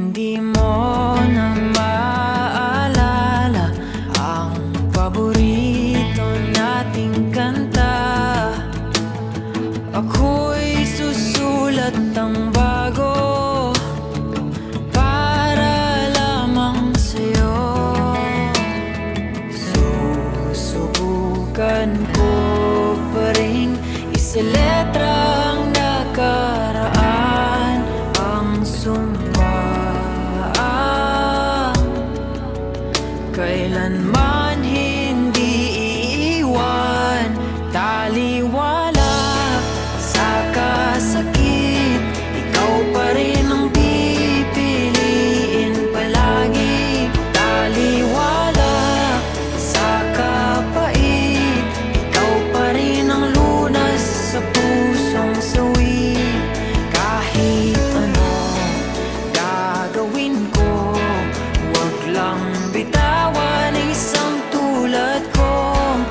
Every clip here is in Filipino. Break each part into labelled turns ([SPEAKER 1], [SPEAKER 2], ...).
[SPEAKER 1] hindi mo na maalala ang paborito nating kanta. Ako'y susulat ng bago para lamang sa'yo. Susubukan ko pa rin isaletra ang nakaraan, ang sumpa kailanman hindi iiwan. Taliwala sa kasakit, ikaw pa rin ang pipiliin palagi. Taliwala sa kapait, ikaw pa rin ang lunas sa pusong sawi. Kahit ano gagawin ko, wag lang bitawan isang tulad kong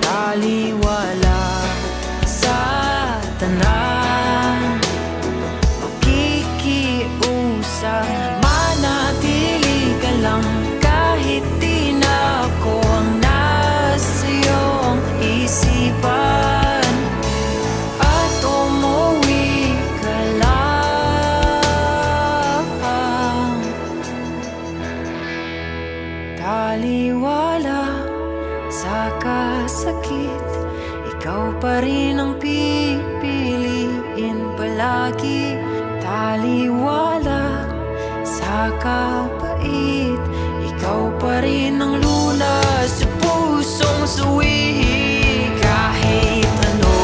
[SPEAKER 1] taliwala sa tanan. Makikiusap, manatili ka lang kahit di na ako ang nasa iyong isipan. At umuwi ka lang. Taliwala sa kasakit, ikaw pa rin ang pipiliin palagi. Taliwala sa kapait, ikaw pa rin ang lunas sa pusong suwi. Kahit ano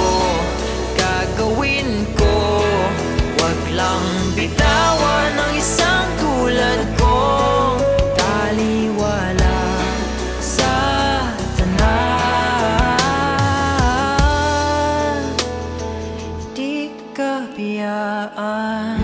[SPEAKER 1] gagawin ko, wag lang bitawan ang isang tulad kong taliwala sa tanan. Di ka biyaan.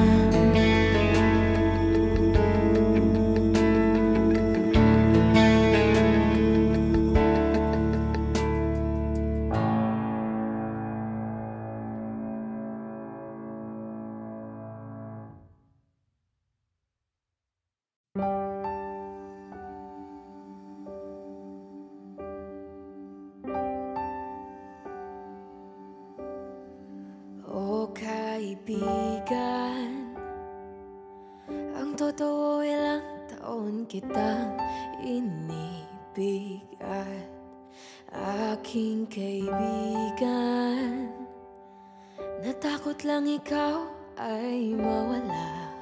[SPEAKER 1] O kaibigan, ang totoo ilang taon kitang inibig at aking kaibigan, natakot lang ikaw ay mawala,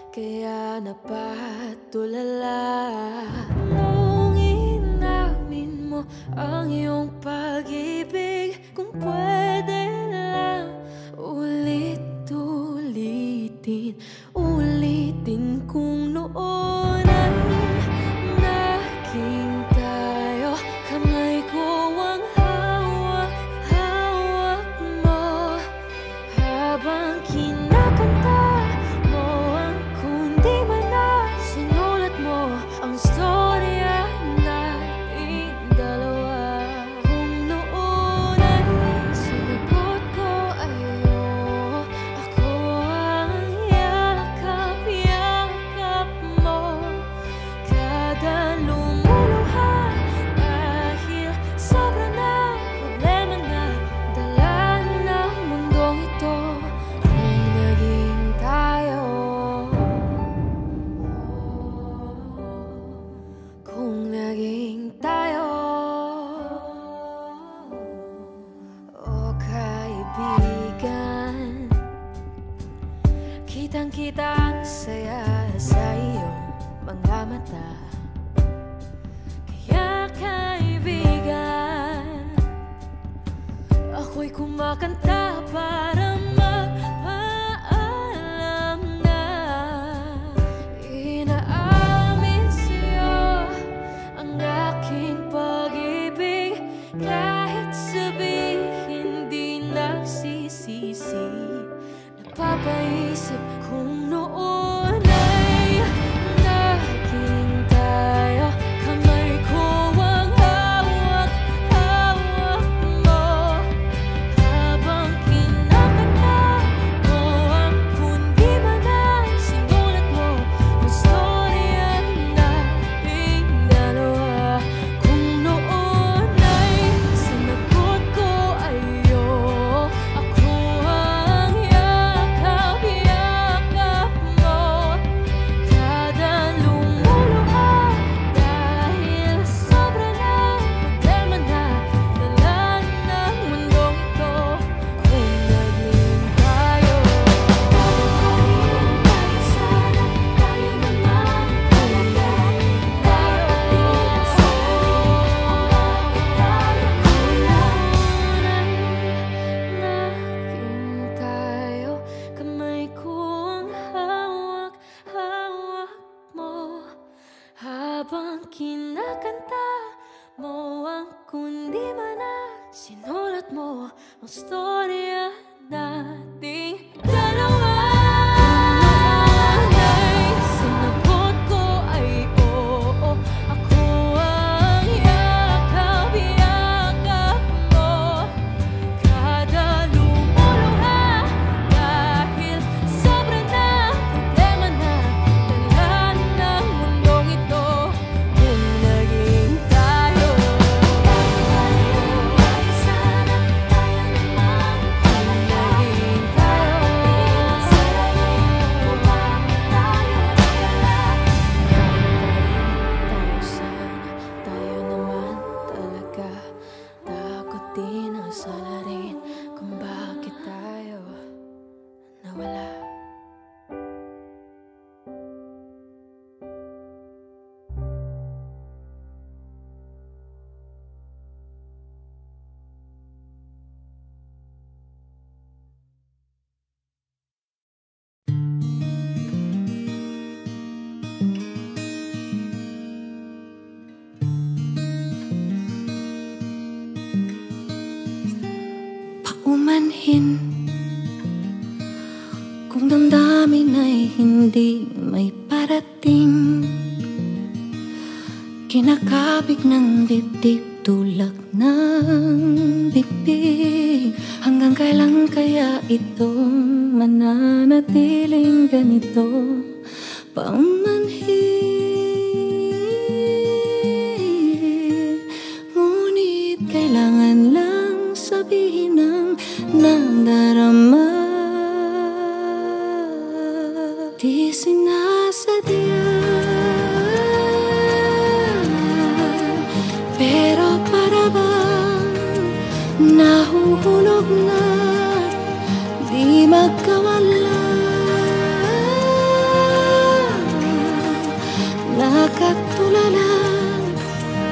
[SPEAKER 1] kaya napatulala. Nung inamin mo ang iyong pag-ibig, kung pwede lang ulit-ulitin, ulitin kung noon ay naging tayo. Kamay ko ang hawak-hawak mo habang kinakanta mo ang kundiman na sinulat mo, ang storya nating dalawa. Kung noon ay sinagot ko ayo, ako ang yakap-yakap mo. Kada lumuluha dahil sobra na problema na dala ng mundong ito. Kung naging tayo, kung naging tayo, o kaibigan, kitang-kita ang saya sa iyong mga mata. Kaya kaibigan, ako'y kumakanta para magpaalam na inaamin sa'yo ang aking pag-ibig. Kahit sabihin di nagsisisi, napapaisip kung noon ay naging tayo. Kamay ko ang hawak-hawak mo habang Habang kinakanta mo ang kundi mana, sinulat mo ang storya nating dalawa. Ay sinagot ko ay oo, ako ang yakap-yakap mo. Kada lumuluha dahil sobra na problema na dala ng mundong ito. Kung naging tayo ay sana tayo naman. Kung naging tayo umabot tayo sana tayo naman talaga. Takot din ang sala rin kung bakit tayo nawala. Paumanhin kung damdamin ay hindi may parating. Kinakabig ng dibdib, tulak ng bibig. Hanggang kailan kaya ito mananatiling ganito? Paumanhin, ngunit kailangan lang sabihin ng nadarama. Di sinasadya, pero para bang nahuhulog na di magkawala. Nakatulala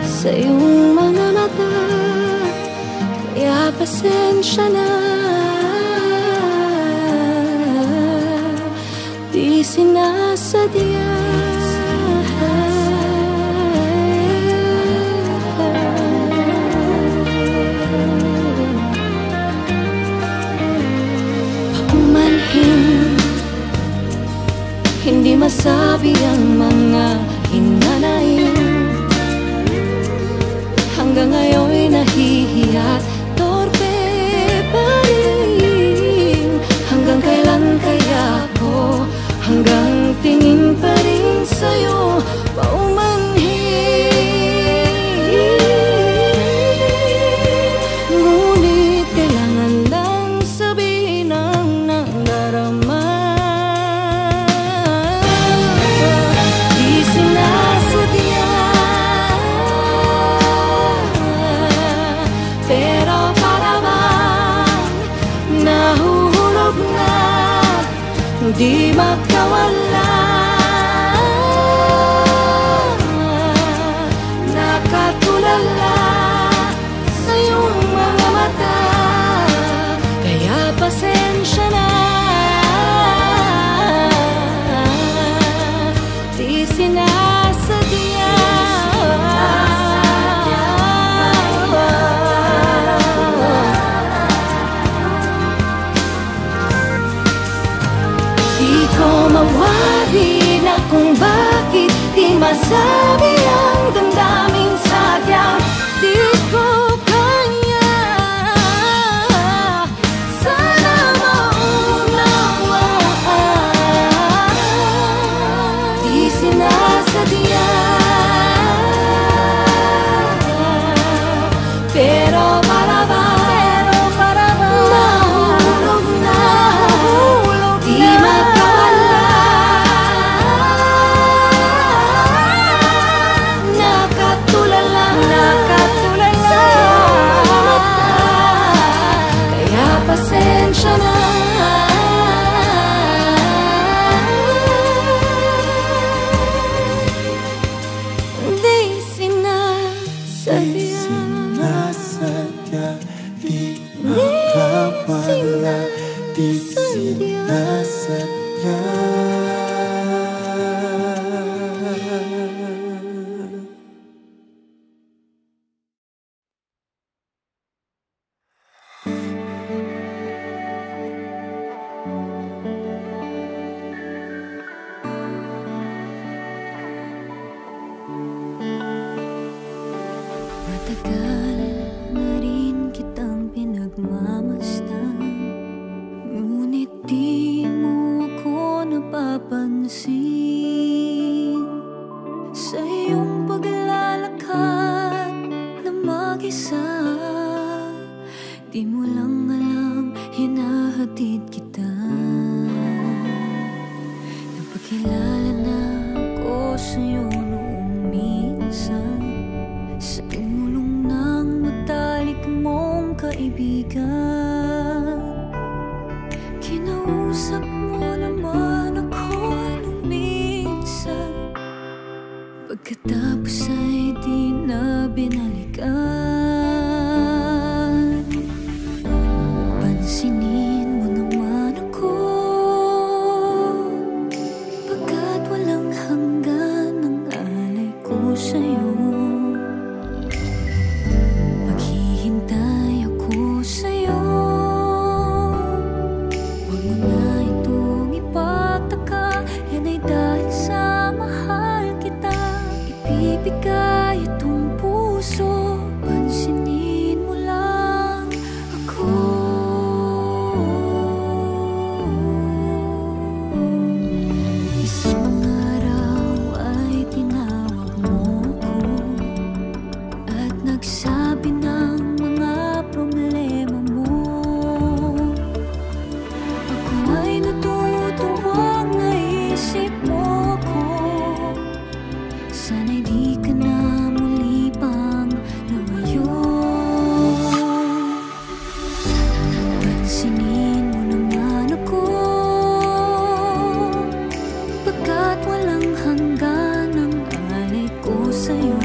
[SPEAKER 1] sa iyong mga mata, kaya pasensya na. Di sinasadya, paumanhin, hindi masabi ang mga hinanaing. Hanggang ngayon'y nahihiya't torpe pa rin. Hanggang kailan kaya ako hanggang tingin pa rin sa'yo? Paumanhin, ngunit kailangan lang sabihin ang nadarama. Di sinasadya, pero para bang nahuhulog na di magkawala. Nakatulala sa iyong mga mata, kaya pasensya na. Di sinasadya, di ko mawari na kung bakit di masabi ang damdaming sadyang di ko kaya. Sana maunawaan. Di sinasadya, pero para bang nahulog na di magkawala. Nakatulala sa iyong mata, kaya pasensya na. Matagal na rin kitang pinagmamasdan, ngunit di mo ako napapansin. Sa iyong paglalakad na mag-isa, di mo lang alam, hinahatid kita. Napakilala na ako sa'yo noong minsan, sa ulong ng matalik mong kaibigan. Kinausap mo naman ako nung minsan, pagkatapos ay di na binalikan. Pansinin mo naman ako, pagkat walang hanggan ang alay ko sa'yo. Maghihintay ako sa'yo, huwag mo na itong ipagtaka, yan ay dahil sa mahal kita. Ibibigay itong puso, pansinin mo lang ako. Isang araw ay tinawag mo ko at nagsabi ng mga problema mo. Ako ay natutuwang naisip mo ko, sana'y di ka na muli pang lumayo. Pansinin mo naman ako, pagkat walang hanggan ang alay ko sa'yo.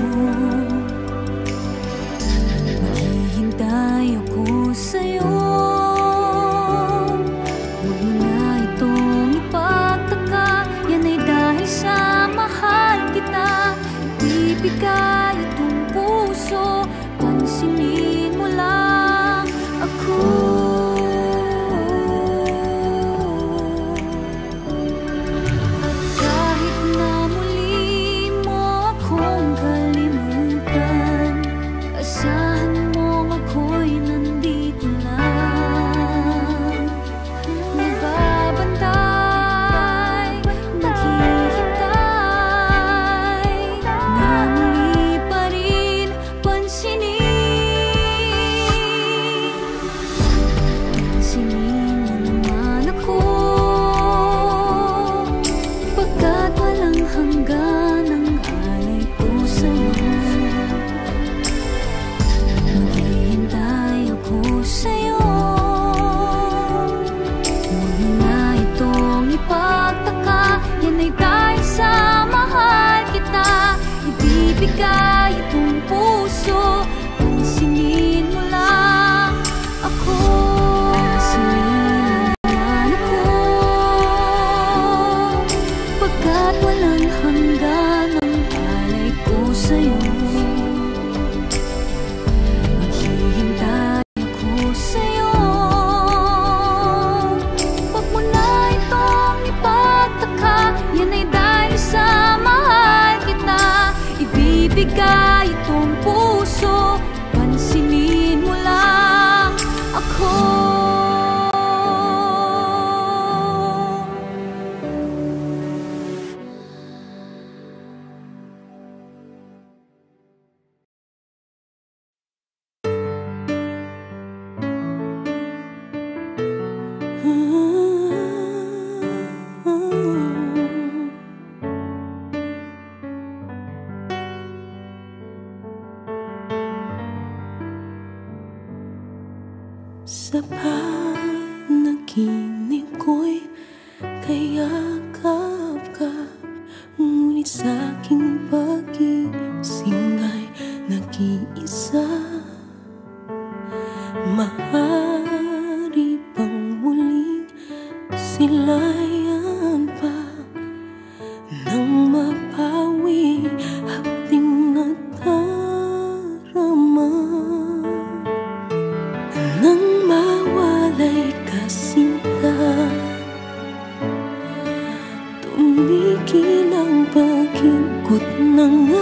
[SPEAKER 1] Maghihintay ako sa'yo, huwag mo na itong ipagtaka, yan ay dahil sa mahal kita. Ibibigay itong puso, pansinin mo lang ako. Kahit na muli mo akong kalimutan, asahan mong ako'y nandito lang. Nagbabantay, naghihintay, na muli pa rin pansinin. Pansinin mo naman ako, pagkat walang hanggan ang alay ko sa'yo. Maghihintay ako sa'yo, huwag mo na itong ipagtaka, yan ay dahil sa mahal kita. Ibibigay itong puso, pansinin mo lang ako. Pansinin mo naman ako, pagkat walang hanggan ang alay ko sa'yo. Maghihintay ako sa'yo, huwag mo na itong ipagtaka, yan ay dahil sa mahal kita. Ibibigay itong puso, pansinin mo lang ako.
[SPEAKER 2] Sa panaginip ko'y kayakap ka, ngunit sa'king pag-ising ay nag-iisa. Maaari bang muling silayan pa nang mapawi hapting nadarama? Nang mawalay ka sinta, tumigil ang pag-ikot ng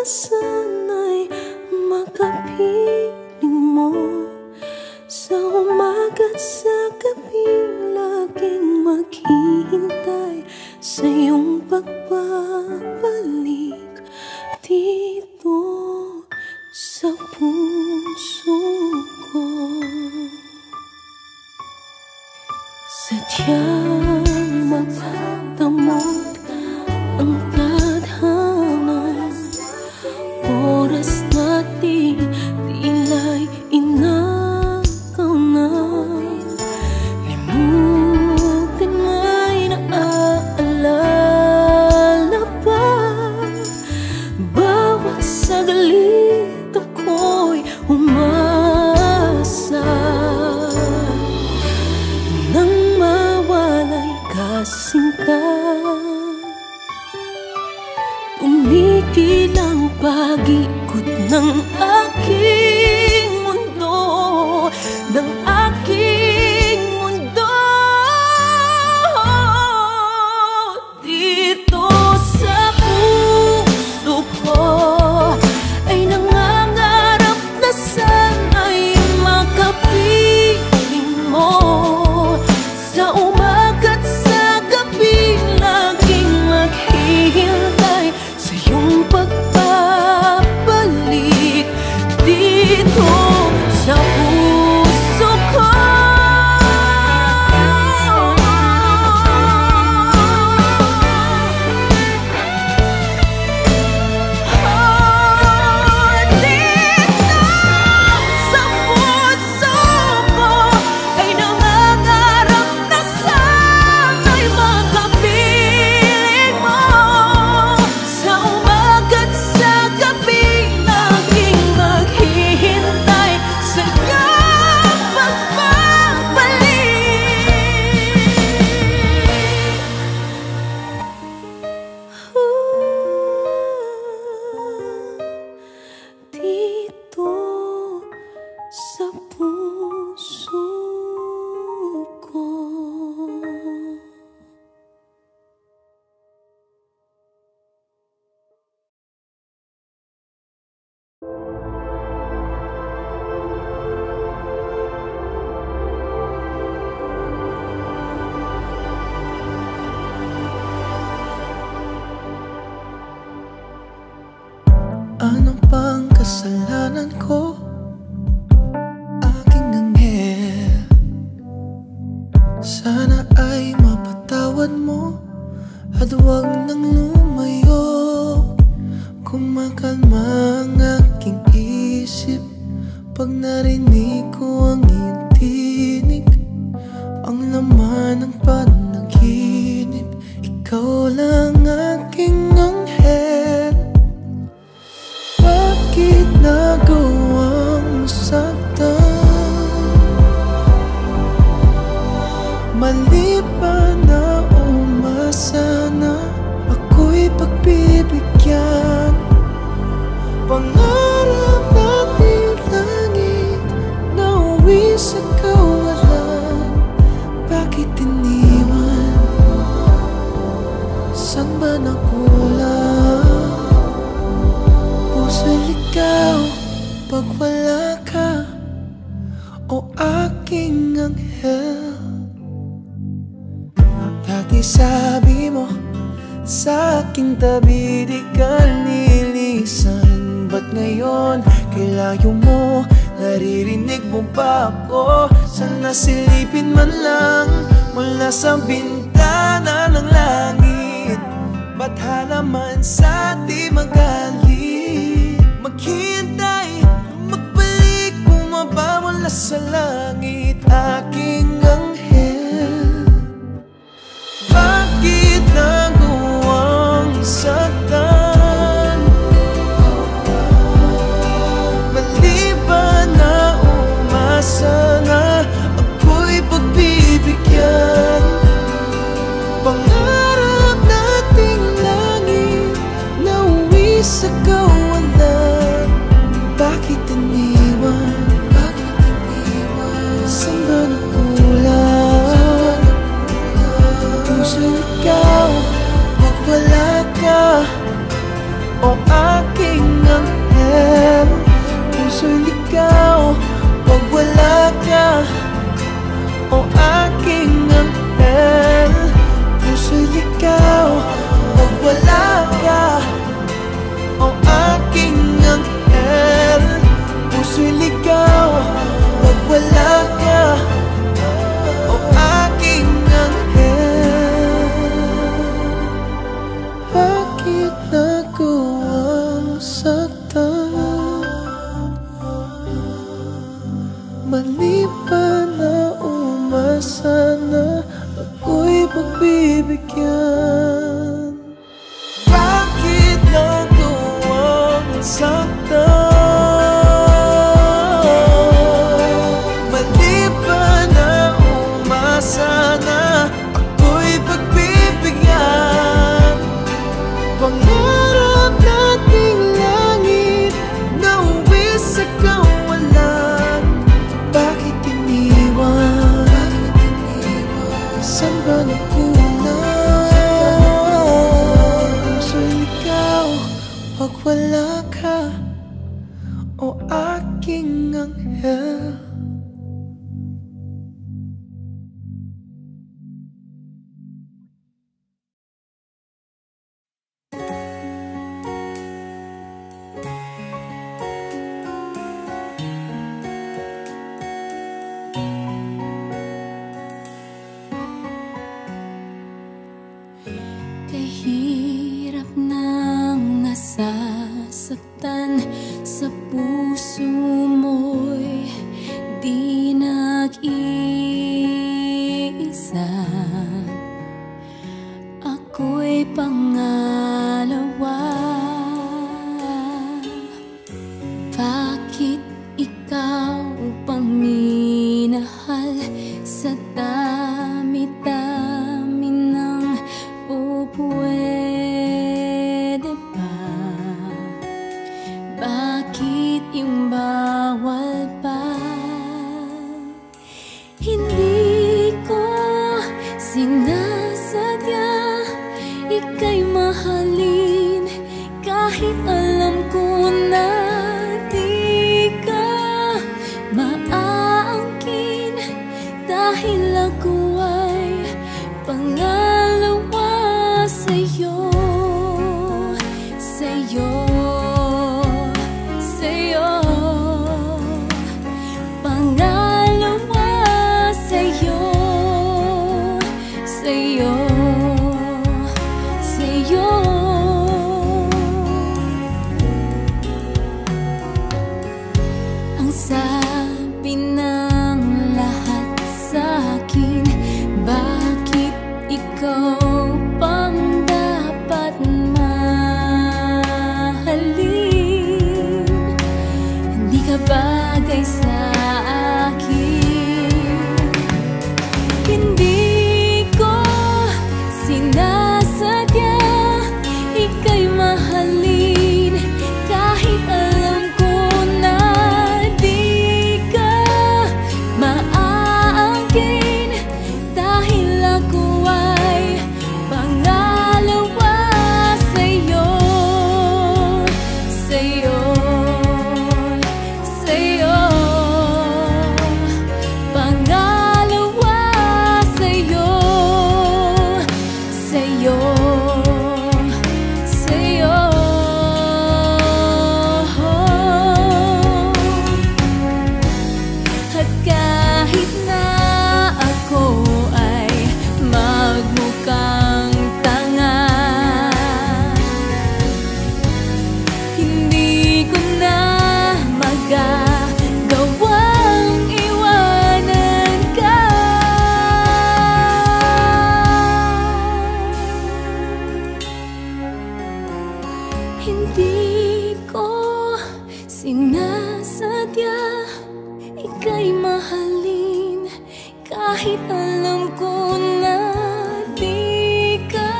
[SPEAKER 2] na sana'y makapiling mo. Sa umaga't sa gabi, laging maghihintay sa iyong pagbabalik dito sa puso ko. Sadyang mapagdamot ang tadhana, oras natin tila'y inakaw na. Limutin ay naaalala pa, bawat saglit ako'y umasa. Nang mawalay ka sinta, tumigil ang pag-ikot ng aking mundo, ng aking mundo. Dito sa puso ko ay nangangarap na sana'y makapiling mo. Sa umaga't sa gabi, laging maghihintay sa iyong pagbabalik dito sa puso ko. Dito sa puso ko ay nangangarap na sana'y makapiling mo. Sa umaga't sa gabi, laging maghihintay sa iyong pagbabalik. Dito sa puso ko.
[SPEAKER 3] Ano bang kasalanan ko, aking anghel? Sana ay mapatawad mo at huwag nang lumayo. Kumakalma ang aking isip pag narinig ko ang iyong tinig. Ang laman ng panaginip, ikaw lang aking anghel. Bakit nagawang saktan? Mali ba na umasa na ako'y pagbibigyan? Pangarap natin langit na uwi sa kawalan. Bakit iniwan? Saan ba nakulang? Puso'y ligaw pag wala ka, o aking anghel. Dati sabi mo sa aking tabi di ka nilisan, ba't ngayon kay layo mo? Naririnig mo ba ako? Sana silipin man lang mula sa bintana ng langit. Ba't halaman sa di magalit? Maghintay, magbalik, bumaba mula sa langit, aking anghel. Bakit nagawang saktan? Mali ba na umasa na ako'y pagbibigyan? Pangarap nating langit na uwi sa kawalan. Bakit iniwan? Saan ba nakulang? Puso'y ikaw pag wala ka, o aking nating langit nauwi sa kawalan. Bakit iniwan? Saan ba nagkulang? Puso ikaw pag wala ka, o aking anghel.
[SPEAKER 2] Kahirap nang nasasaktan sa puso mo'y di nag-iisa. Ako'y pangalawa. Bakit ikaw pang minahal sa dami-dami ng pwede ba? Bakit yung bawal pa? Hindi ko sinasadya ika'y mahalin, kahit alam ko na di ka maaangkin, dahil ako ay pangalawa sa'yo, sa'yo, sa'yo. Pangalawa sa'yo, sa'yo, sa'yo. Ang sabi ng lahat sa'kin, bakit ikaw pang dapat mahalin? Hindi ka bagay sa akin. Hindi ko sinasadya ika'y mahalin, kahit alam ko na di ka maaangkin, dahil ako ay pangalawa sa'yo, sa'yo, sa'yo. Pangalawa sa'yo, sa'yo, sa'yo. At kahit na ako ay magmukhang tanga, hindi ko na magagawang iwanan ka. Hindi ko sinasadya ika'y mahalin, kahit alam ko na di ka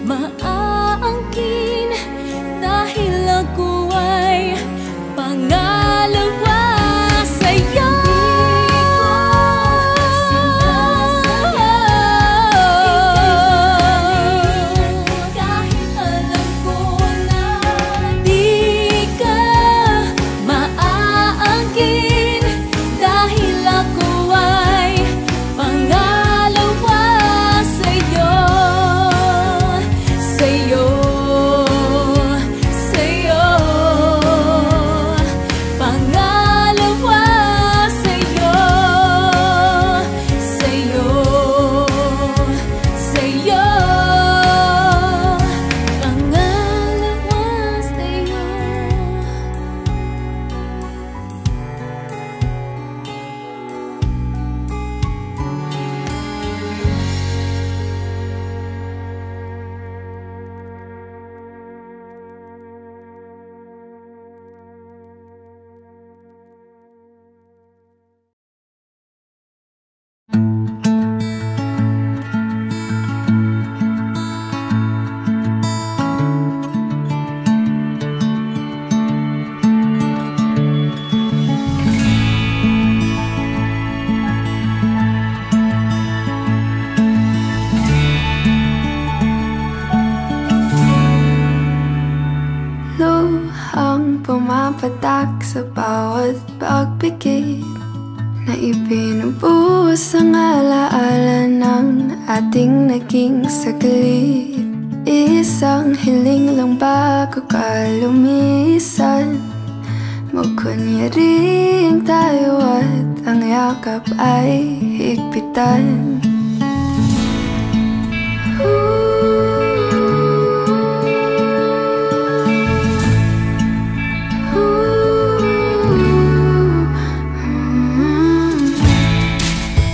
[SPEAKER 2] maaangkin, dahil ako ay pangalawa sa'yo. Kahit alam ko na di ka maaangkin, dahil ako ay pangalawa
[SPEAKER 1] ang pumapatak sa bawat pagpikit na ibinubuhos ang alaala ng ating naging saglit. Isang hiling lang bago ka lumisan, magkunyaring tayo at ang yakap ay higpitan.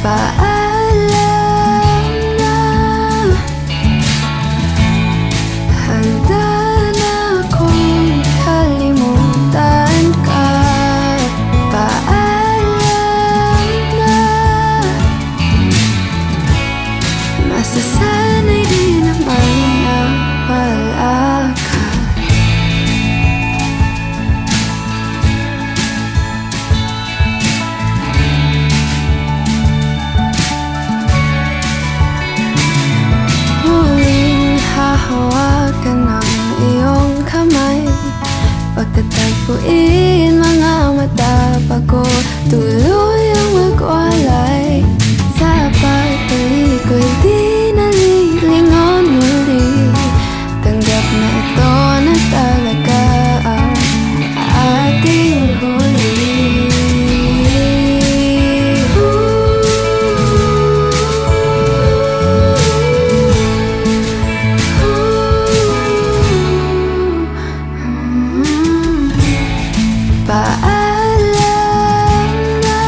[SPEAKER 1] Paalam na, handa na akong kalimutan ka. Paalam na, masasanay din naman na wala ka. Hahawakan ang iyong kamay, pagtatagpuin mga mata bago tuluyang magwalay. Sa pagtalikod di nalilingon muli, tanggap na ito na talaga ang ating huli. Paalam na,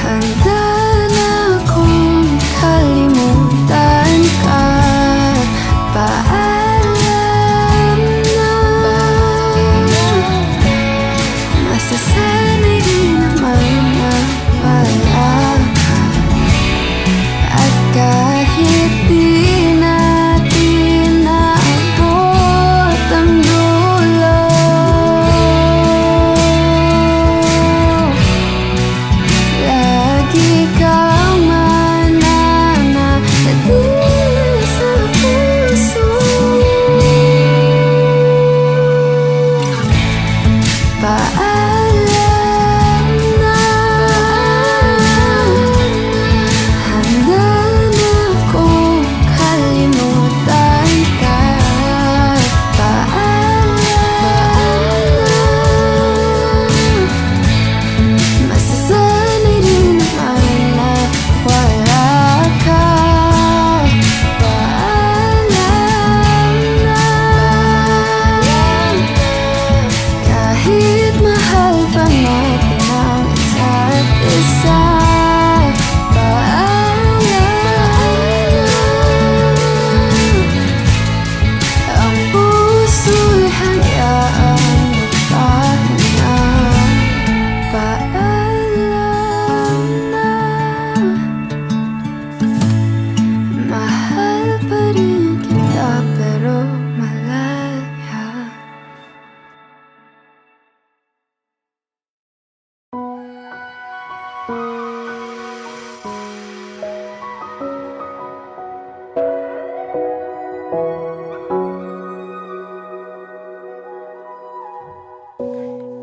[SPEAKER 1] handa na akong kalimutan ka. Paalam na, masasanay din naman na wala ka. At kahit di natin naabot ang dulo, lagi kang mananatili sa puso. Paalam na, handa na akong kalimutan ka. Paalam na, masasanay din naman na wala ka. Paalam na, kahit mahal pa natin ang isa't isa. Paalam na, ang puso'y hayaan magpahinga. Paalam na, mahal pa rin kita pero malaya.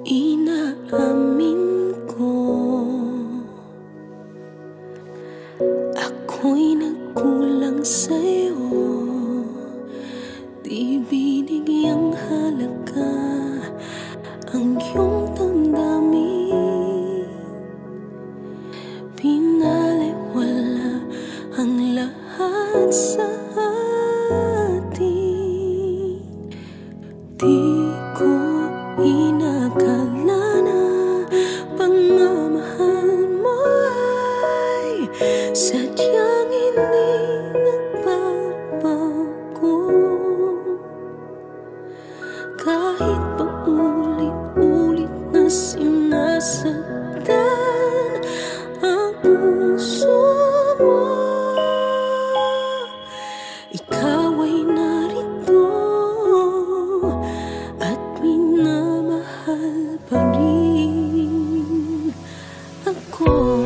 [SPEAKER 2] Inaamin ko, ako'y nagkulang sa'yo. Di binigyang halaga ang iyong damdamin. Pinaliwala ang lahat sa atin. Di ko inakala na pagmamahal mo ay sadyang hindi nagbabago. Kahit pa ulit-ulit na sinasaktan ang puso mo, ikaw ay narito at minamahal pa rin ako.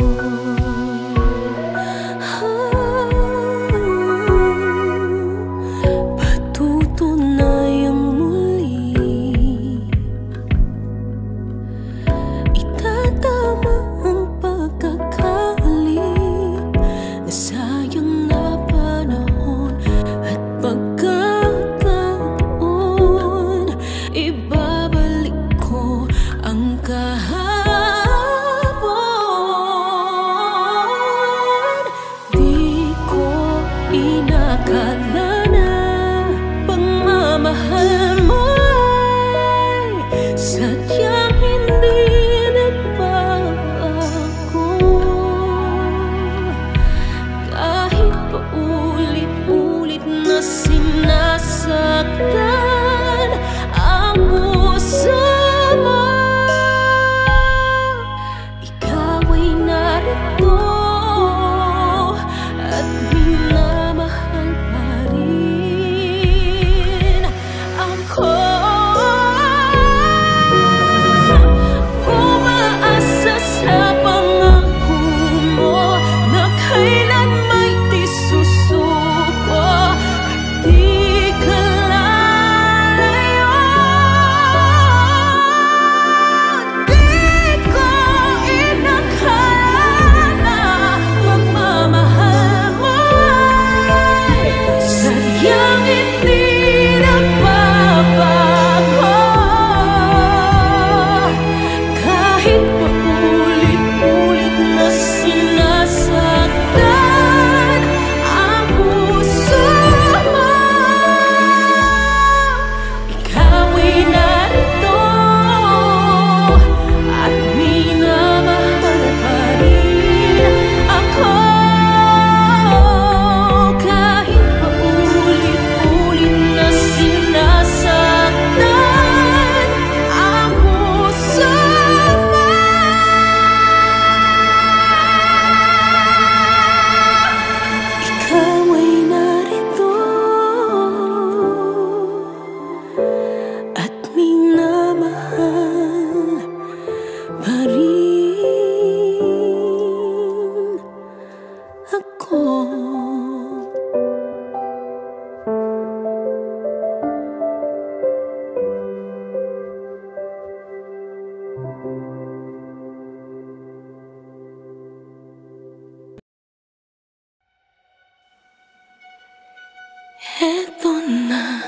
[SPEAKER 2] Heto na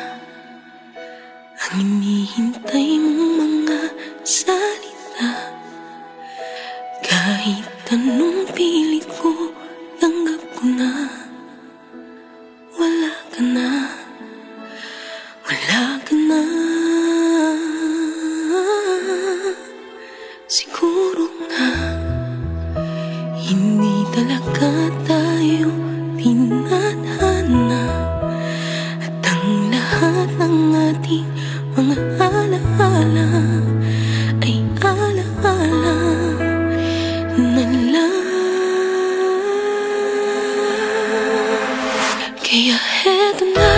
[SPEAKER 2] ang hinihintay mong mga salita. Kahit anong pilit ko, tanggap ko na. Wala ka na, wala ka na. Siguro nga hindi talaga tayo tinadhana. Lahat ng ating mga alaala ay alaala na lang. Kaya heto na,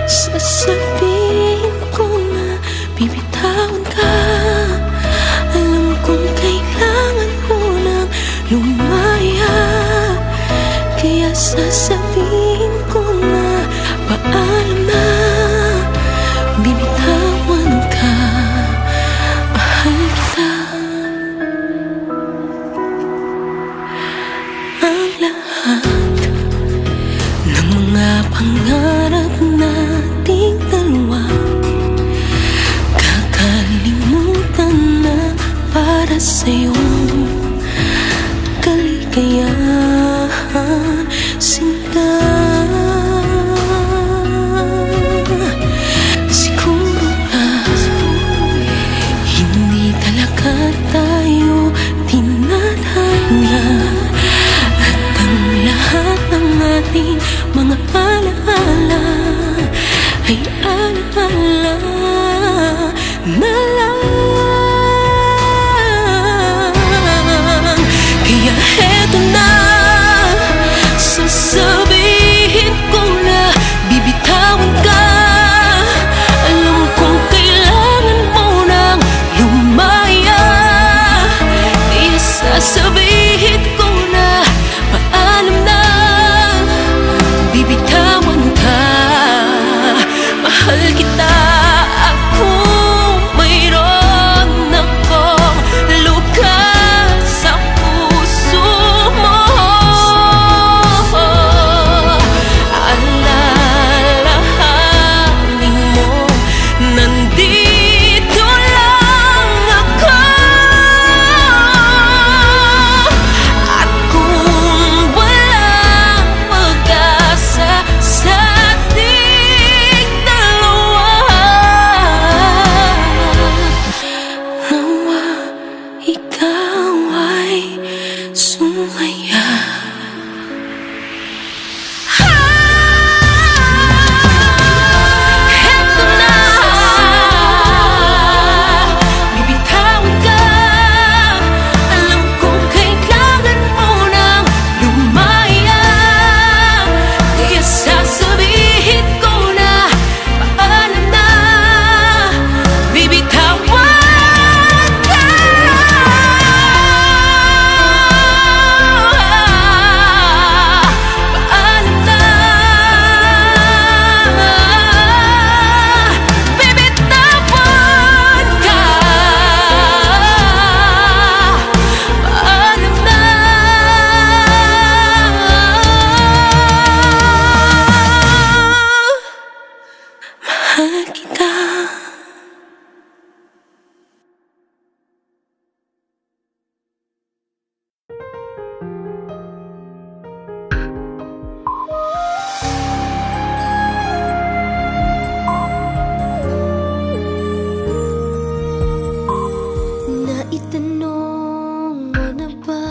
[SPEAKER 2] sasabihin ko na bibitawan ka. Alam kong kailangan mo nang lumaya. Kaya sasabihin ko na paalam na, bibitawan ka. Mahal kita. Ang lahat ng mga pangarap nating dalawa, kakalimutan na para sa'yo. Kaligayahan, sinta. Tayo tinadhana at ang lahat ng ating mga alaala ay alaala na lang. Kaya heto na, sasabihin ko na bibitawan ka. Alam kong kailangan mo nang lumaya. Sasabihin ko na paalam na, bibitawan ka. Mahal kita, ako may mahal kita.
[SPEAKER 1] Naitanong mo na ba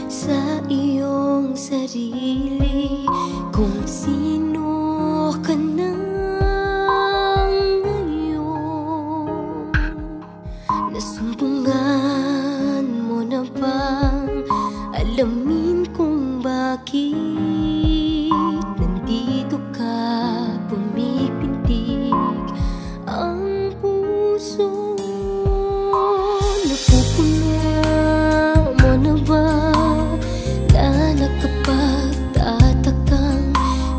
[SPEAKER 1] sa iyong sarili kung sino ka na ngayon? Nasumpungan mo na bang alamin kung bakit nandito ka pumipintig ang puso? Napupuno mo na ba na nakapagtatakang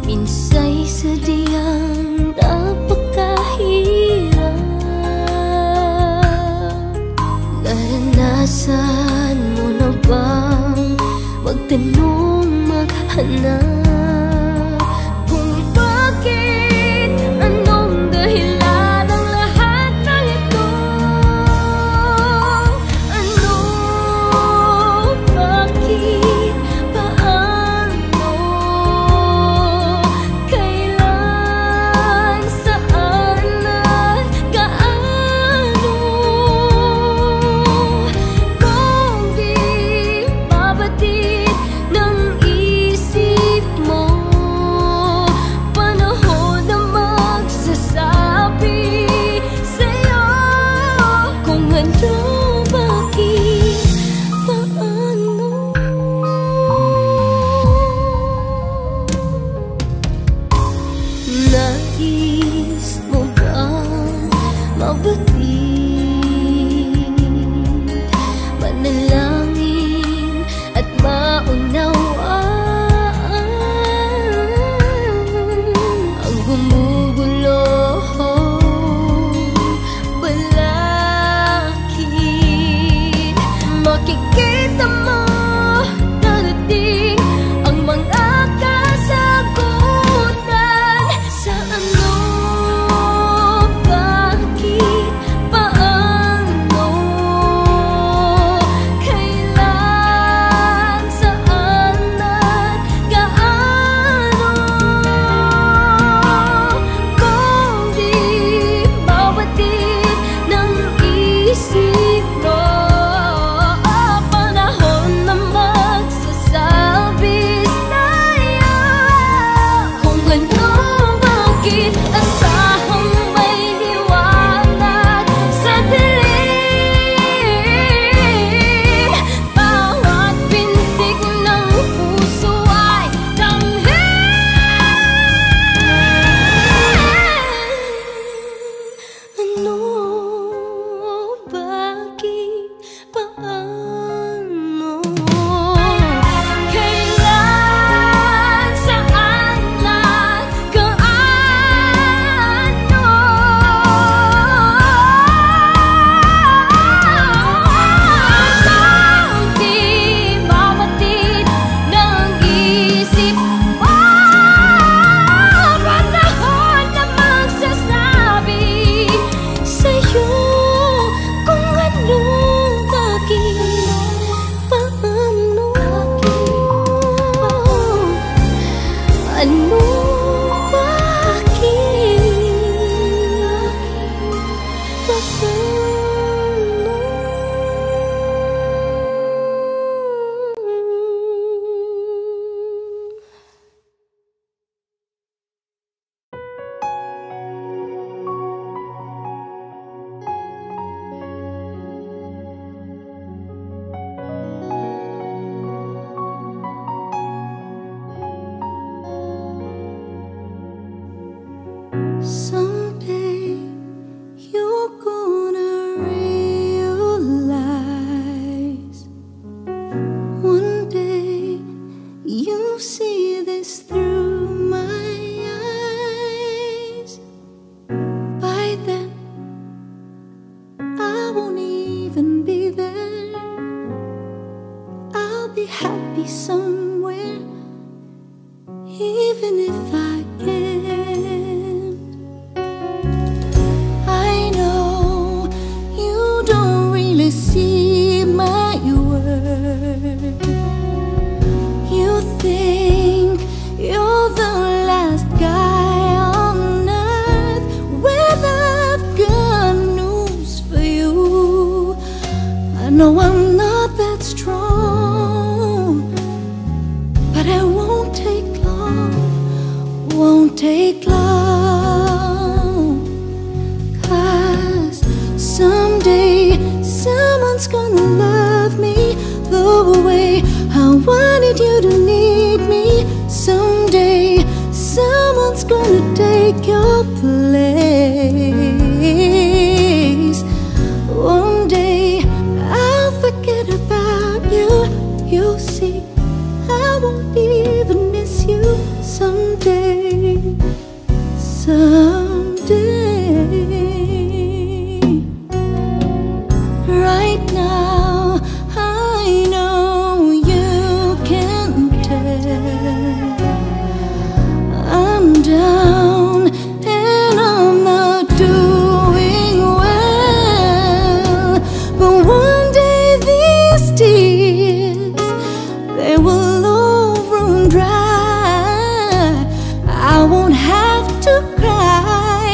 [SPEAKER 1] minsay sadyang napakahirap? Naranasan mo na bang magtanong, maghanap kung bakit, anong dahilan ang lahat ng ito? Ano, bakit, paano, kailan, saan at gaano? Kung di mabatid ng isip mo, panahon na magsasabi sa'yo kung ano, bakit, paano. Nais mo bang mabatid, manalangin at maunawaan ang gumugulong balakid? Makikita mo darating ang mga kasagutan sa ano, bakit, paano, kailan, saan at gaano? Kung di mabatid ng isip mo, panahon na magsasabi sa'yo kung ano, bakit, asahang may liwanag sa dilim. Bawat pintig ng puso ay tanghim. Ano, bakit, paano, kailan, saan at gaano? Kung di mabatid ng isip mo, panahon na magsasabi sa'yo kung ano, bakit, paano. Ano, bakit, someday you're gonna realize, one day you'll see this through my eyes. By then I won't even be there. I'll be happy somewhere, even if I can't
[SPEAKER 2] take long, 'cause someday someone's gonna love me the way I wanted you to need me. Someday someone's gonna take your place. One day I'll forget about you. You'll see I won't even miss you. Someday, someday. Right now I know you can tell I'm down and I'm not doing well. But one day these tears, they will all run dry. I won't have to cry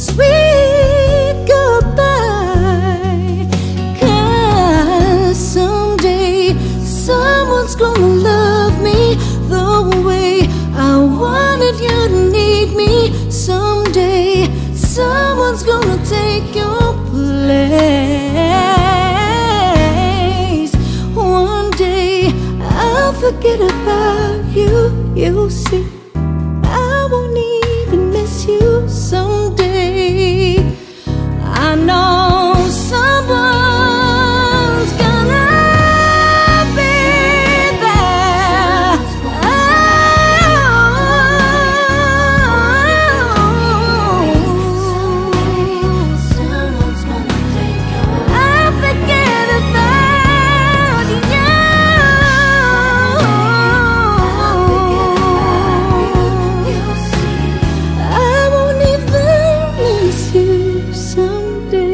[SPEAKER 2] sweet goodbye, 'cause someday someone's gonna love me the way I wanted you to need me. Someday someone's gonna take your place. One day I'll forget about you. You'll see I won't even miss you. Someday I know someone's gonna be there. Someone's gonna take your place. I'll forget about you. I won't even miss you someday.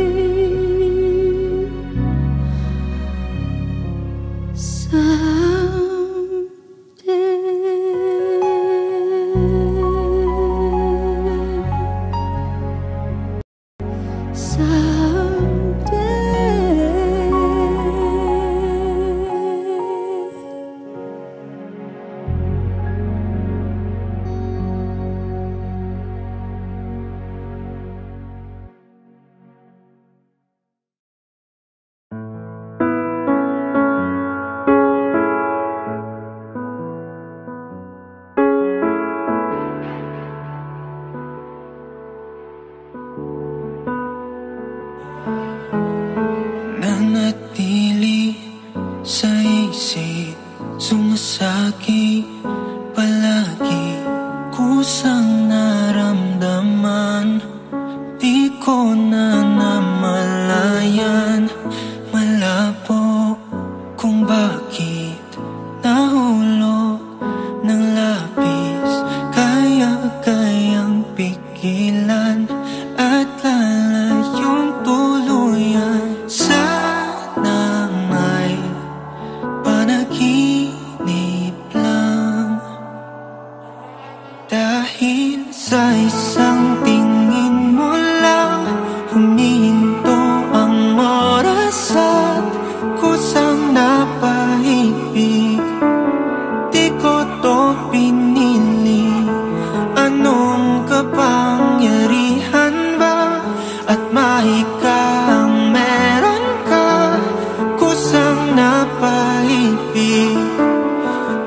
[SPEAKER 3] Nanatili sa isip, sumasakit palagi, kusang naramdaman. Di ko na namalayan, malabo kung bakit nahulog ng labis. Kaya-kayang pigilan at lalayong tuluyan. Sana may panaginip lang, dahil sa isang tingin mo lang humihinto ang oras at kusang napaibig. Di ko to pinili, anong kapangyarihan ba at mahika ang meron ka, kusang napaibig.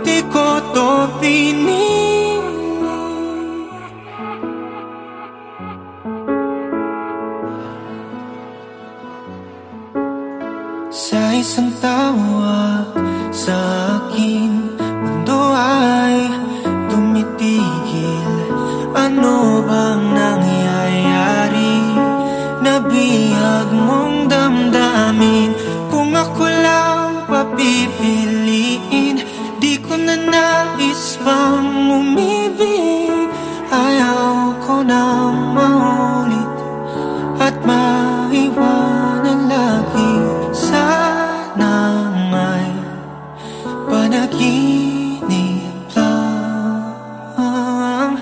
[SPEAKER 3] Di ko to pinili. Sa isang tawag sa aking mundo ay tumitigil. Ano bang nangyayari? Nabihag mong damdamin. Kung ako lang papipiliin, di ko na nais pang umibig. Ayaw ko nang maulit at maiwanan lagi. Sana may panaginip lang,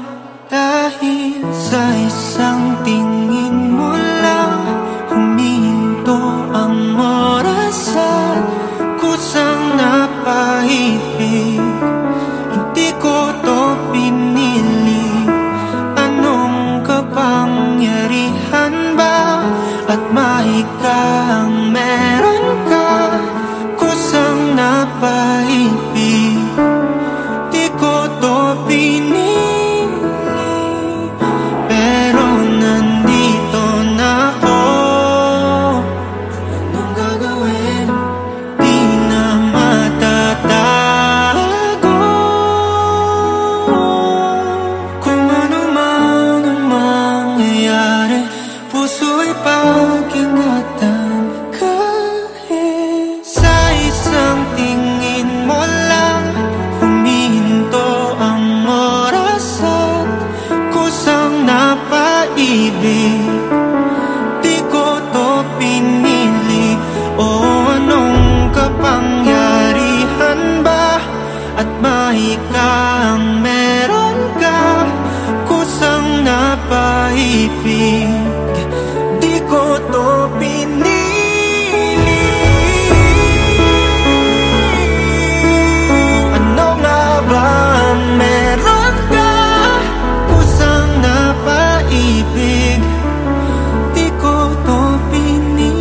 [SPEAKER 3] dahil sa isang tingin mo lang humihinto ang oras at kusang napaibig. Hindi ko to pinili, ano puso'y pag-ingatan. Kahit sa isang tingin mo lang humihinto ang oras at kusang napaibig. Di ko to pinili, o anong kapangyarihan ba? At mahika ang meron ka, kusang napaibig. Di ko to pinili. Ano nga ba ang meron ka, kusang napaibig? Di ko to pinili.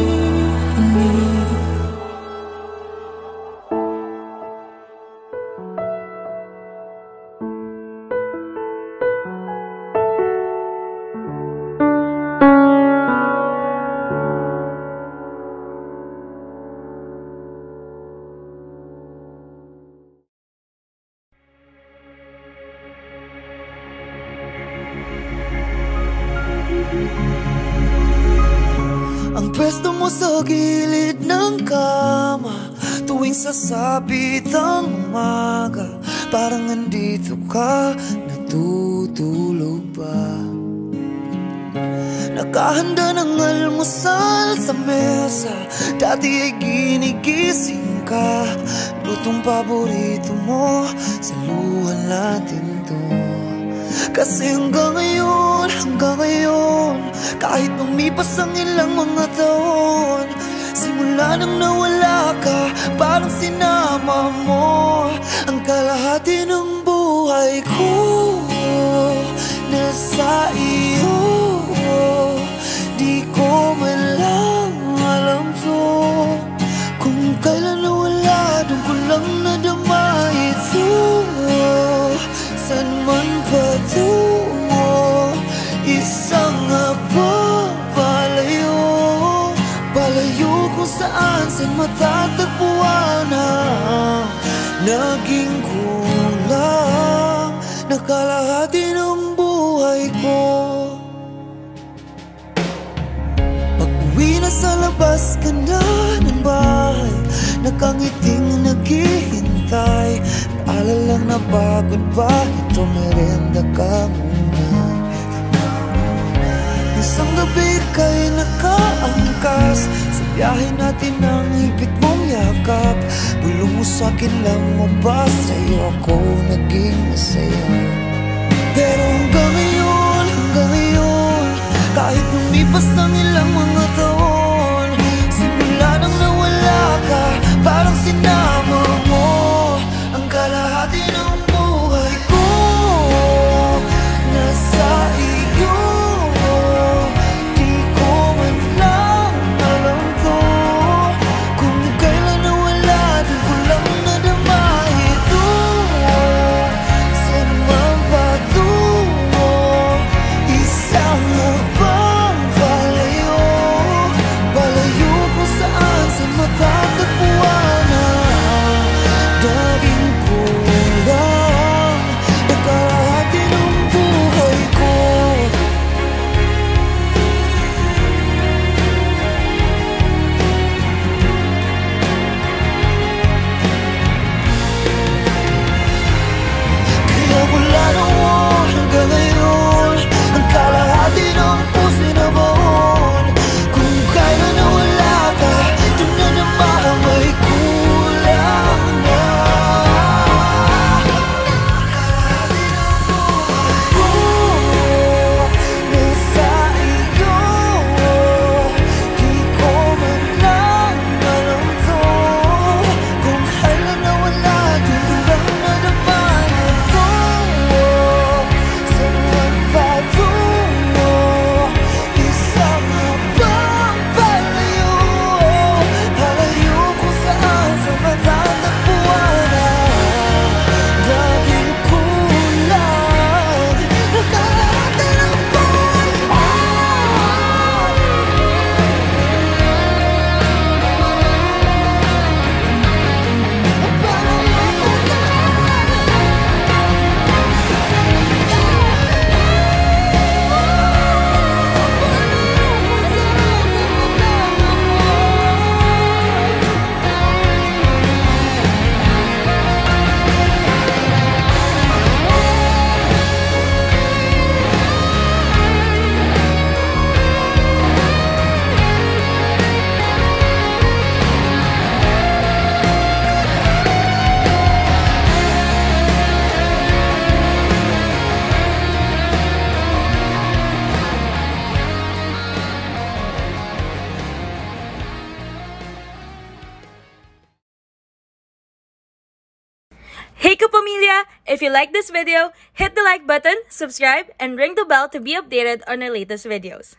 [SPEAKER 4] Ang pwesto mo sa gilid ng kama tuwing sasabit ang umaga, parang nandito ka, natutulog ba? Nakahanda ng almusal sa mesa, dati ay ginigising ka. Lutong paborito mo, saluhan natin to. Kasi hanggang ngayon, kahit lumipas ang ilang mga taon, simula nang nawala ka, parang sinama mo ang kalahati ng buhay ko. Nasa iyo, di ko man lang alam to, kung kailan nawala, doon ko lang nadama ito. San man patungo, isang palayo, palayo kung saan matatagpuan ang naging kulang na kalahati ng buhay ko. Pag-uwi na sa labas ka na ng bahay, nakangiting naghihintay, alalang napagod pa, ito merenda ka muna. Isang gabi kay nakaangkas, sa biyahe natin ang higpit mong yakap. Bulong mo sa'kin lang mo ba, sa'yo ako naging masaya. Pero hanggang ngayon, kahit lumipas ng ilang mga taon, simula nang nawala ka, parang sinama mo ang kalahati ng buhay ko. Nasa iyo, di ko man lang alam to, kung kailan nawala, di ko lang nadama ito. Saan man patungo, isang palayo,
[SPEAKER 5] kapamilya, if you like this video, hit the like button, subscribe, and ring the bell to be updated on our latest videos.